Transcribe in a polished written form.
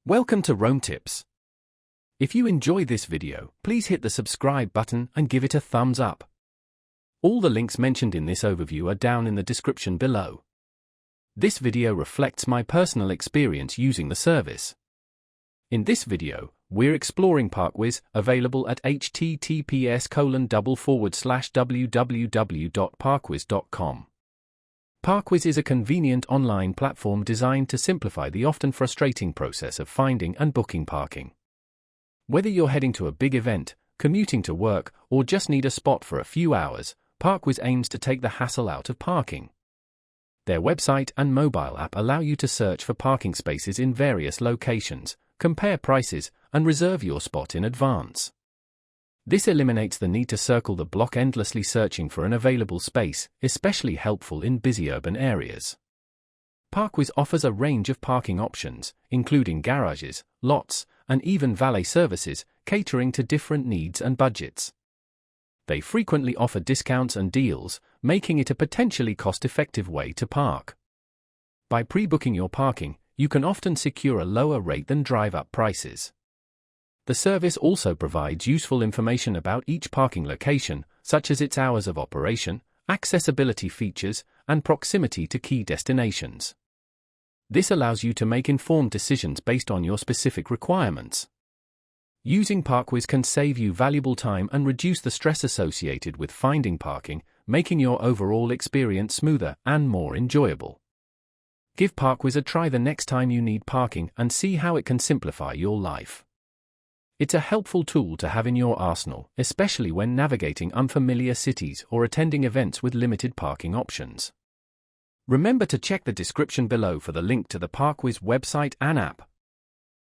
Welcome to Rome Tips. If you enjoy this video, please hit the subscribe button and give it a thumbs up. All the links mentioned in this overview are down in the description below. This video reflects my personal experience using the service. In this video, we're exploring ParkWhiz, available at https://www.parkwiz.com. ParkWhiz is a convenient online platform designed to simplify the often frustrating process of finding and booking parking. Whether you're heading to a big event, commuting to work, or just need a spot for a few hours, ParkWhiz aims to take the hassle out of parking. Their website and mobile app allow you to search for parking spaces in various locations, compare prices, and reserve your spot in advance. This eliminates the need to circle the block endlessly searching for an available space, especially helpful in busy urban areas. ParkWhiz offers a range of parking options, including garages, lots, and even valet services, catering to different needs and budgets. They frequently offer discounts and deals, making it a potentially cost-effective way to park. By pre-booking your parking, you can often secure a lower rate than drive-up prices. The service also provides useful information about each parking location, such as its hours of operation, accessibility features, and proximity to key destinations. This allows you to make informed decisions based on your specific requirements. Using ParkWhiz can save you valuable time and reduce the stress associated with finding parking, making your overall experience smoother and more enjoyable. Give ParkWhiz a try the next time you need parking and see how it can simplify your life. It's a helpful tool to have in your arsenal, especially when navigating unfamiliar cities or attending events with limited parking options. Remember to check the description below for the link to the ParkWhiz website and app.